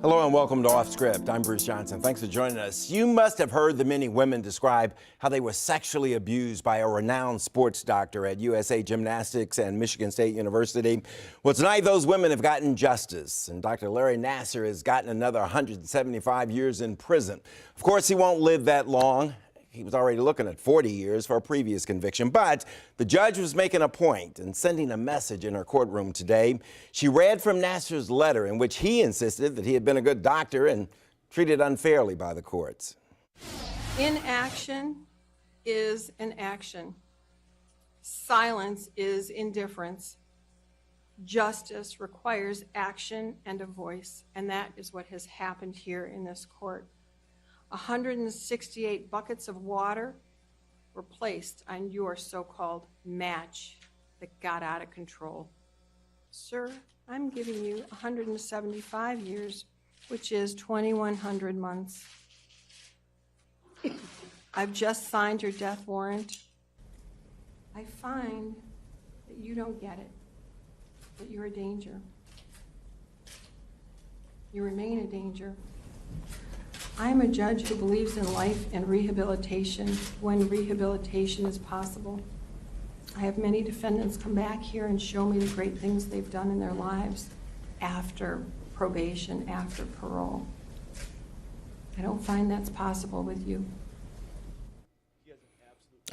Hello and welcome to Off Script. I'm Bruce Johnson. Thanks for joining us. You must have heard the many women describe how they were sexually abused by a renowned sports doctor at USA Gymnastics and Michigan State University. Well, tonight those women have gotten justice, and Dr. Larry Nassar has gotten another 175 years in prison. Of course, he won't live that long. He was already looking at 40 years for a previous conviction, but the judge was making a point and sending a message in her courtroom today. She read from Nassar's letter in which he insisted that he had been a good doctor and treated unfairly by the courts. Inaction is an action. Silence is indifference. Justice requires action and a voice, and that is what has happened here in this court. 168 buckets of water were placed on your so-called match that got out of control. Sir, I'm giving you 175 years, which is 2,100 months. I've just signed your death warrant. I find that you don't get it, that you're a danger. You remain a danger. I am a judge who believes in life and rehabilitation when rehabilitation is possible. I have many defendants come back here and show me the great things they've done in their lives after probation, after parole. I don't find that's possible with you.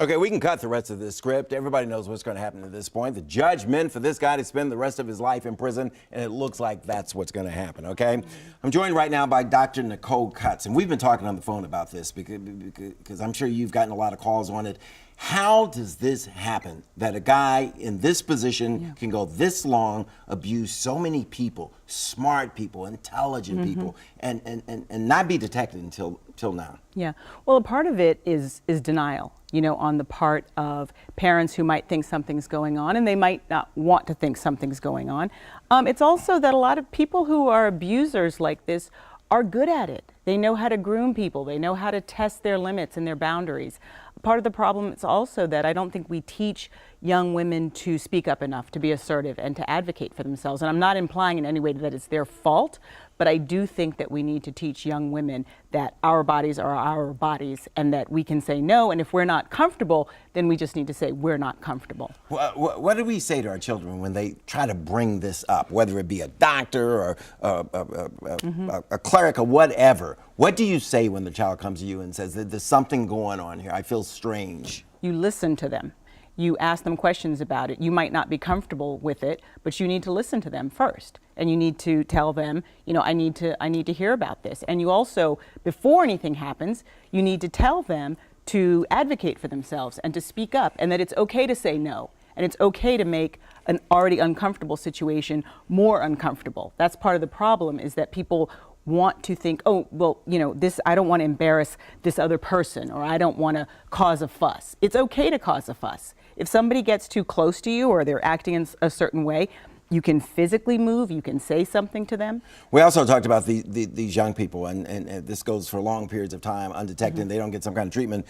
Okay, we can cut the rest of this script. Everybody knows what's going to happen at this point. The judge meant for this guy to spend the rest of his life in prison, and it looks like that's what's going to happen, okay? I'm joined right now by Dr. Nicole Cutts, and we've been talking on the phone about this because I'm sure you've gotten a lot of calls on it. How does this happen, that a guy in this position can go this long, abuse so many people, smart people, intelligent people, and not be detected until now? Yeah, well, a part of it is denial, you know, on the part of parents who might think something's going on and they might not want to think something's going on. It's also that a lot of people who are abusers like this are good at it. They know how to groom people. They know how to test their limits and their boundaries. Part of the problem is also that I don't think we teach young women to speak up enough, to be assertive and to advocate for themselves. And I'm not implying in any way that it's their fault, but I do think that we need to teach young women that our bodies are our bodies and that we can say no, and if we're not comfortable, then we just need to say we're not comfortable. What do we say to our children when they try to bring this up, whether it be a doctor or a cleric or whatever? What do you say when the child comes to you and says that there's something going on here, I feel strange? You listen to them. You ask them questions about it. You might not be comfortable with it, but you need to listen to them first. And you need to tell them, you know, I need to hear about this. And you also, before anything happens, you need to tell them to advocate for themselves and to speak up, and that it's okay to say no. And it's okay to make an already uncomfortable situation more uncomfortable. That's part of the problem, is that people want to think, oh, well, you know, this, I don't want to embarrass this other person, or I don't want to cause a fuss. It's okay to cause a fuss. If somebody gets too close to you or they're acting in a certain way, you can physically move, you can say something to them. We also talked about these young people, and this goes for long periods of time, undetected, they don't get some kind of treatment.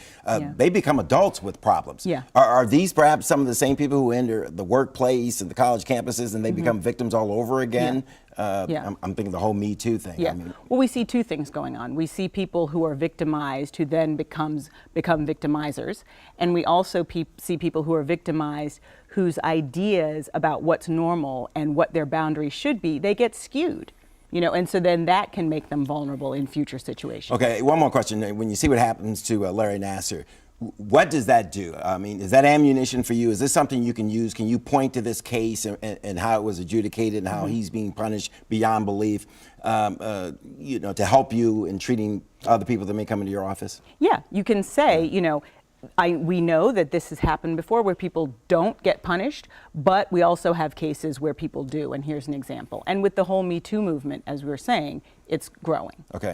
They become adults with problems. Are these perhaps some of the same people who enter the workplace and the college campuses and they become victims all over again? I'm thinking the whole Me Too thing. I mean, well, we see two things going on. We see people who are victimized who then become victimizers, and we also see people who are victimized whose ideas about what's normal and what their boundaries should be, they get skewed. You know, and so then that can make them vulnerable in future situations. Okay, one more question. When you see what happens to Larry Nassar, what does that do? I mean, is that ammunition for you? Is this something you can use? Can you point to this case and how it was adjudicated and how he's being punished beyond belief, you know, to help you in treating other people that may come into your office? Yeah, you can say, you know, we know that this has happened before where people don't get punished, but we also have cases where people do, and here's an example. And with the whole Me Too movement, as we were saying, it's growing. Okay.